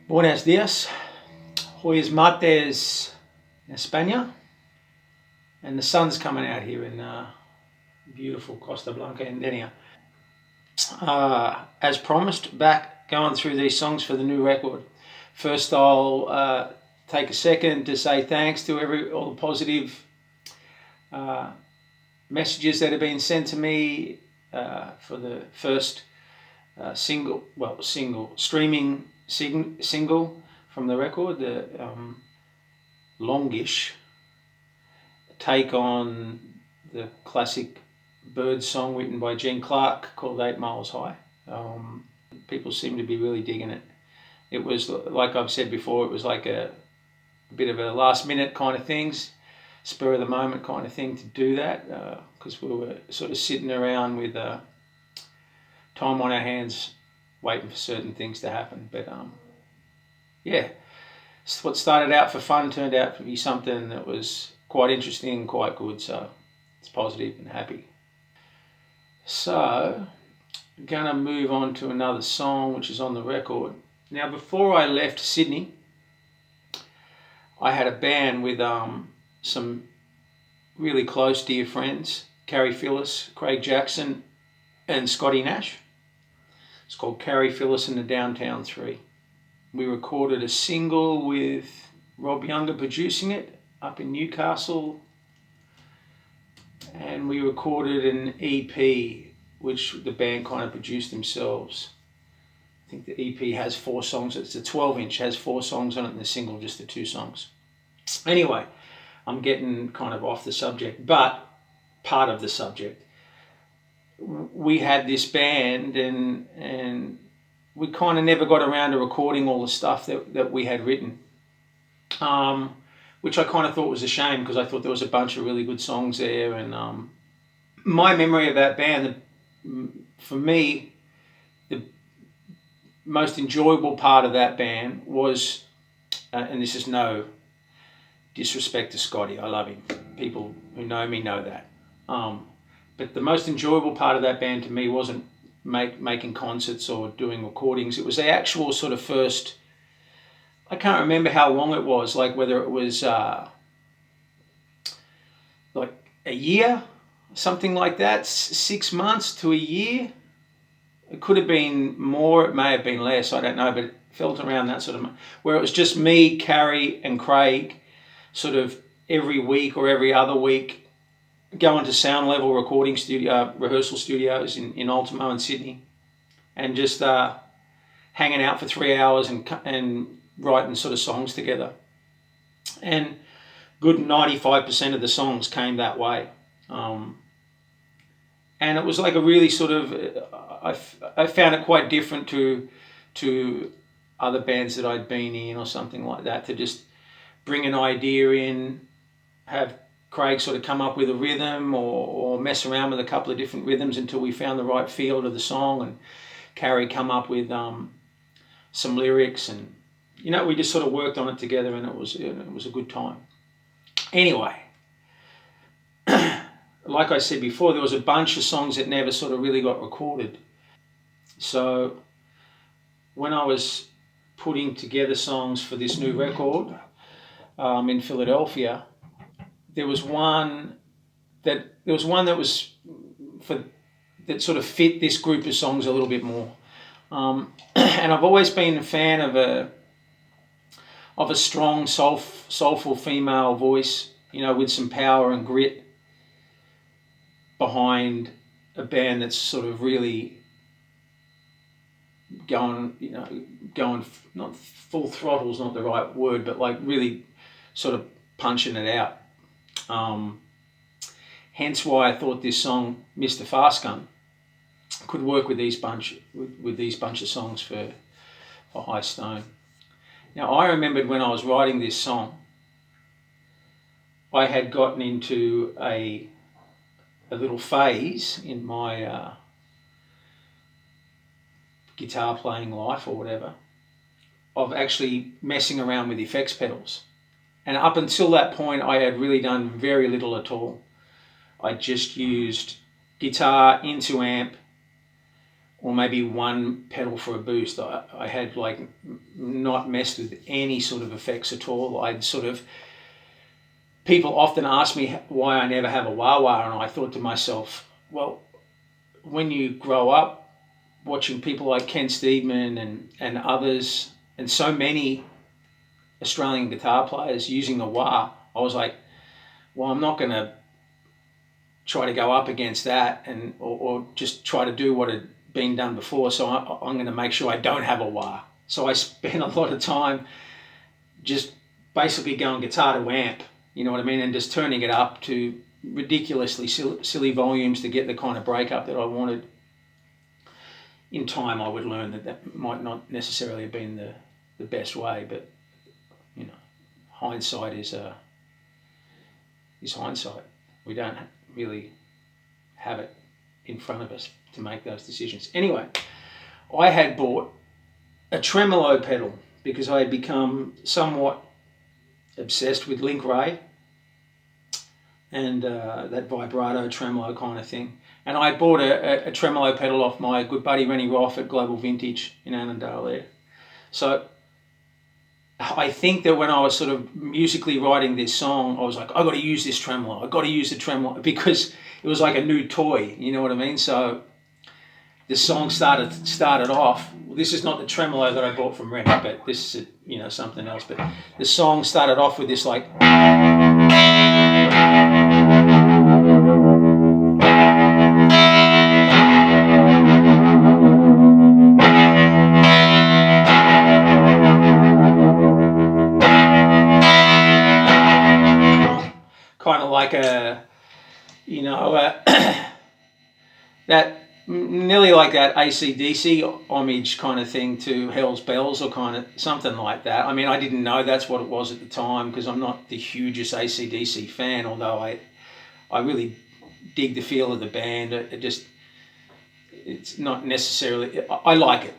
Buenos dias. Hoy es martes in España, and the sun's coming out here in beautiful Costa Blanca and Denia. As promised, back going through these songs for the new record. First, I'll take a second to say thanks to all the positive messages that have been sent to me for the first streaming single from the record, the longish take on the classic Birds song written by Gene Clark called 8 Miles High. People seem to be really digging it. It was, like I've said before, it was like a bit of a last minute kind of things, spur of the moment kind of thing to do that, because we were sort of sitting around with time on our hands waiting for certain things to happen. But yeah, what started out for fun turned out to be something that was quite interesting and quite good, so it's positive and happy. So I'm going to move on to another song which is on the record. Now, before I left Sydney, I had a band with some really close dear friends, Carrie, Phillis, Craig Jackson and Scotty Nash. It's called Carrie, Phillis and the Downtown Three. We recorded a single with Rob Younger producing it up in Newcastle, and we recorded an EP which the band kind of produced themselves. I think the EP has 4 songs. It's a 12-inch, has 4 songs on it, and the single just the 2 songs. Anyway, I'm getting kind of off the subject, but part of the subject. We had this band and we kind of never got around to recording all the stuff that we had written, which I kind of thought was a shame because I thought there was a bunch of really good songs there. And my memory of that band, for me, the most enjoyable part of that band was, and this is no disrespect to Scotty, I love him. People who know me know that. But the most enjoyable part of that band to me wasn't making concerts or doing recordings. It was the actual sort of first, I can't remember how long it was, like whether it was like a year, something like that, 6 months to a year. It could have been more, it may have been less, I don't know, but it felt around that sort of, where it was just me, Carrie and Craig, sort of every week or every other week, going to Sound Level recording studio, rehearsal studios in Ultimo and Sydney, and just hanging out for 3 hours and writing sort of songs together. And good 95% of the songs came that way. And it was like a really sort of, I found it quite different to other bands that I'd been in or something like that, to just bring an idea in, have Craig sort of come up with a rhythm or mess around with a couple of different rhythms until we found the right feel to the song, and Carrie come up with some lyrics, and we just sort of worked on it together, and it was a good time. Anyway, like I said before, there was a bunch of songs that never sort of really got recorded. So when I was putting together songs for this new record in Philadelphia, there was one that was that sort of fit this group of songs a little bit more. And I've always been a fan of a strong, soulful female voice, with some power and grit behind a band that's sort of really going, not full throttle is not the right word, but like really sort of punching it out. Hence why I thought this song, Mr. Fastgun, could work with these bunch of songs for High Stone. Now, I remembered when I was writing this song, I had gotten into a little phase in my guitar playing life or whatever, of actually messing around with effects pedals. And up until that point, I had really done very little at all. I just used guitar into amp or maybe one pedal for a boost. I had like not messed with any sort of effects at all. I'd sort of, people often ask me why I never have a wah-wah, and I thought to myself, well, when you grow up watching people like Ken Steedman and others, and so many Australian guitar players using the wah, I was like, well, I'm not going to try to go up against that and or just try to do what had been done before. So I'm going to make sure I don't have a wah. So I spent a lot of time just basically going guitar to amp, you know what I mean, and just turning it up to ridiculously silly volumes to get the kind of breakup that I wanted. In time, I would learn that might not necessarily have been the best way, but you know, hindsight is hindsight. We don't really have it in front of us to make those decisions. Anyway, I had bought a tremolo pedal because I had become somewhat obsessed with Link Ray and that vibrato tremolo kind of thing. And I bought a tremolo pedal off my good buddy Rennie Roth at Global Vintage in Annandale there. So I think that when I was sort of musically writing this song, I was like, I got to use this tremolo. I got to use the tremolo because it was like a new toy. You know what I mean? So the song started off. Well, this is not the tremolo that I bought from Rennie, but this is something else. But the song started off with this like. Kind of like that nearly like that AC/DC homage kind of thing to Hell's Bells or kind of something like that. I mean, I didn't know that's what it was at the time because I'm not the hugest AC/DC fan, although I really dig the feel of the band. It's not necessarily, I like it.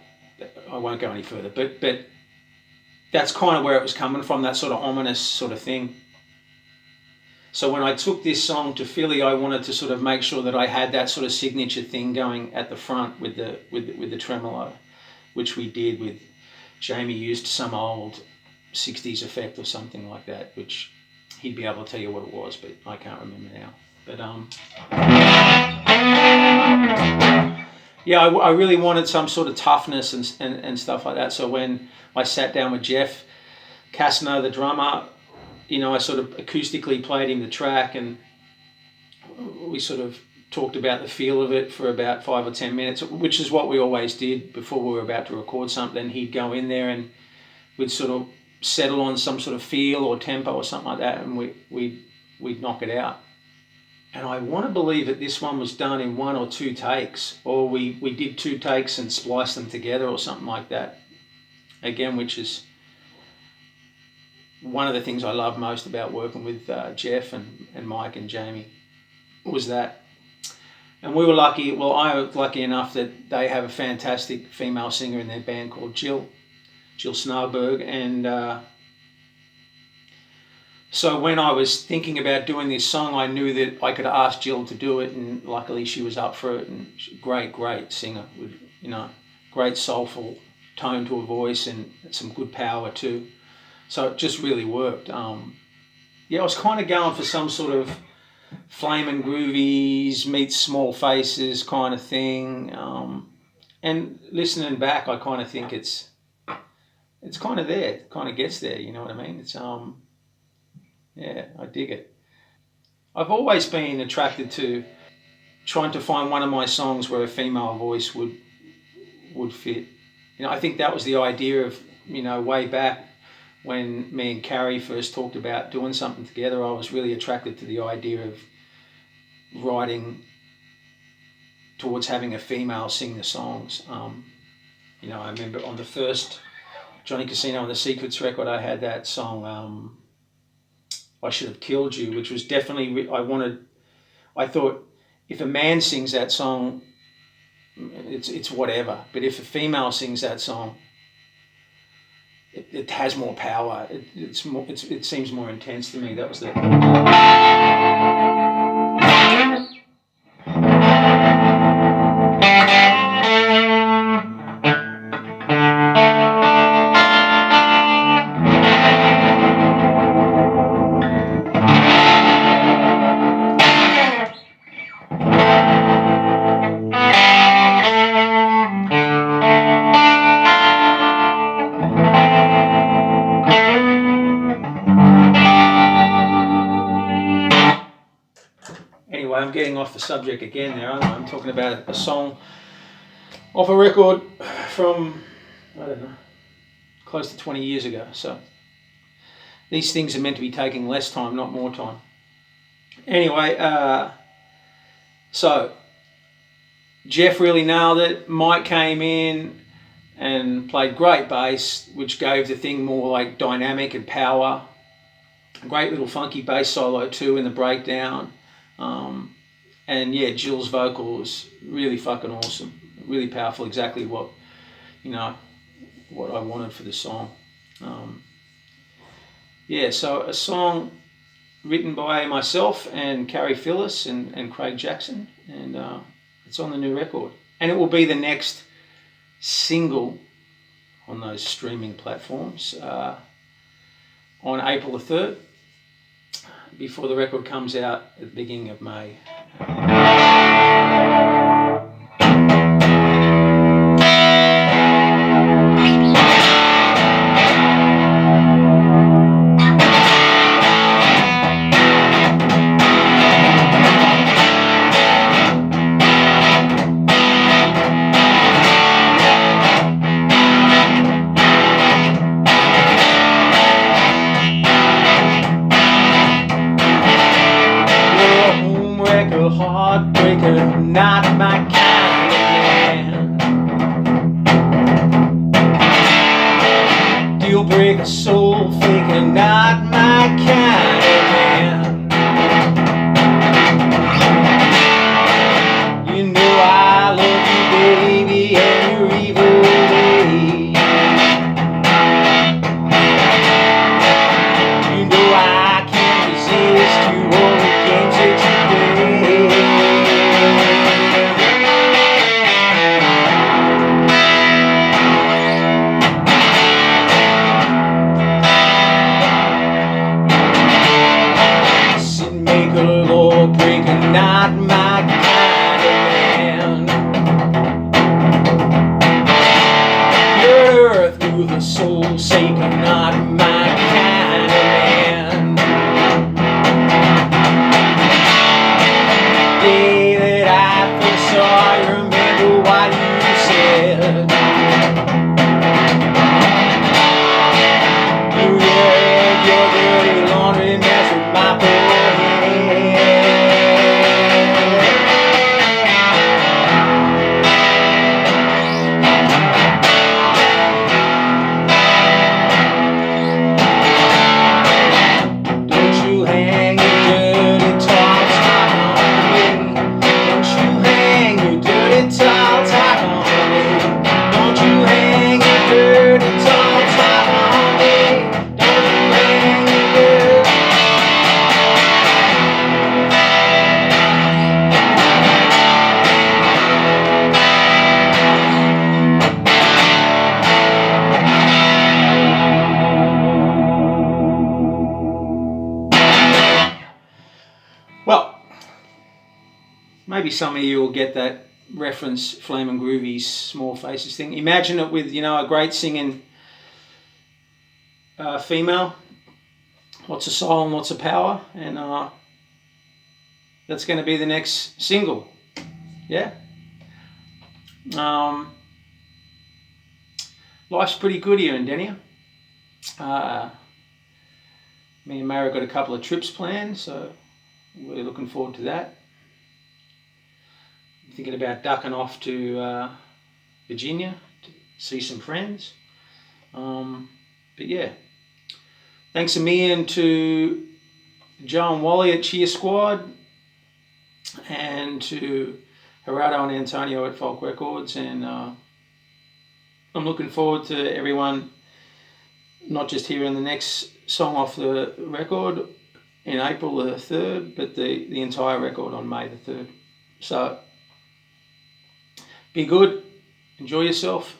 I won't go any further, but that's kind of where it was coming from, that sort of ominous sort of thing. So when I took this song to Philly, I wanted to sort of make sure that I had that sort of signature thing going at the front with the tremolo, which we did with Jamie used some old 60s effect or something like that, which he'd be able to tell you what it was, but I can't remember now. But yeah, I really wanted some sort of toughness and stuff like that. So when I sat down with Jeff Casno, the drummer, I sort of acoustically played him the track and we sort of talked about the feel of it for about 5 or 10 minutes, which is what we always did before we were about to record something. He'd go in there and we'd sort of settle on some sort of feel or tempo or something like that, and we'd knock it out. And I want to believe that this one was done in 1 or 2 takes, or we did 2 takes and spliced them together or something like that. Again, which is one of the things I love most about working with Jeff and Mike and Jamie was that. And we were lucky, well, I was lucky enough that they have a fantastic female singer in their band called Jill Snowberg. And so when I was thinking about doing this song, I knew that I could ask Jill to do it, and luckily she was up for it. And great singer with, great soulful tone to her voice and some good power too. So it just really worked. I was kind of going for some sort of Flamin' Groovies meets Small Faces kind of thing. And listening back, I kind of think it's kind of there, kind of gets there, you know what I mean? It's, yeah, I dig it. I've always been attracted to trying to find one of my songs where a female voice would fit. I think that was the idea of, way back when me and Carrie first talked about doing something together. I was really attracted to the idea of writing towards having a female sing the songs. I remember on the first Johnny Casino and the Secrets record, I had that song, I Should Have Killed You, which was definitely, I thought if a man sings that song, it's whatever. But if a female sings that song, it has more power. It seems more intense to me. That was the. I'm getting off the subject again there, aren't I? I'm talking about a song off a record from, I don't know, close to 20 years ago. So these things are meant to be taking less time, not more time. Anyway, so Jeff really nailed it. Mike came in and played great bass, which gave the thing more like dynamic and power. A great little funky bass solo too in the breakdown. And yeah, Jill's vocal was really fucking awesome. Really powerful, exactly what, what I wanted for the song. So a song written by myself and Carrie, Phillis and Craig Jackson, and it's on the new record. And it will be the next single on those streaming platforms on April the 3rd, before the record comes out at the beginning of May. Heartbreaker, not my kind of man. Deal breaker, soul faker, not my kind of man. You know I love you, baby, and your evil ways. You know I can't resist you or the games that you play. Not my kind of man. You're through the soul sake, not my kind of man. The day that I first saw you, remember what you said. Your dirty laundry mess with my poor head. Well, maybe some of you will get that reference, Flamin' Groovy's Small Faces thing. Imagine it with, a great singing female, lots of soul and lots of power, and that's going to be the next single. Yeah. Life's pretty good here in Denia. Me and Mara got a couple of trips planned, so we're looking forward to that. I'm thinking about ducking off to Virginia to see some friends. But yeah, thanks a million to Joe and Wally at Cheersquad, and to Gerardo and Antonio at FOLC Records, and I'm looking forward to everyone not just hearing the next song off the record in April the 3rd, but the entire record on May the 3rd. So be good, enjoy yourself.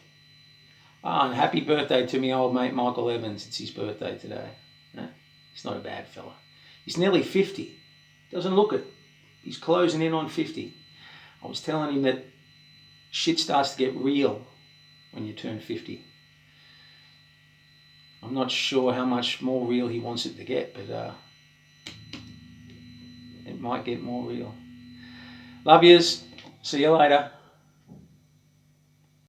And happy birthday to me old mate Michael Evans. It's his birthday today. He's not a bad fella. He's nearly 50. Doesn't look it. He's closing in on 50. I was telling him that shit starts to get real when you turn 50. I'm not sure how much more real he wants it to get, but it might get more real. Love yous. See you later.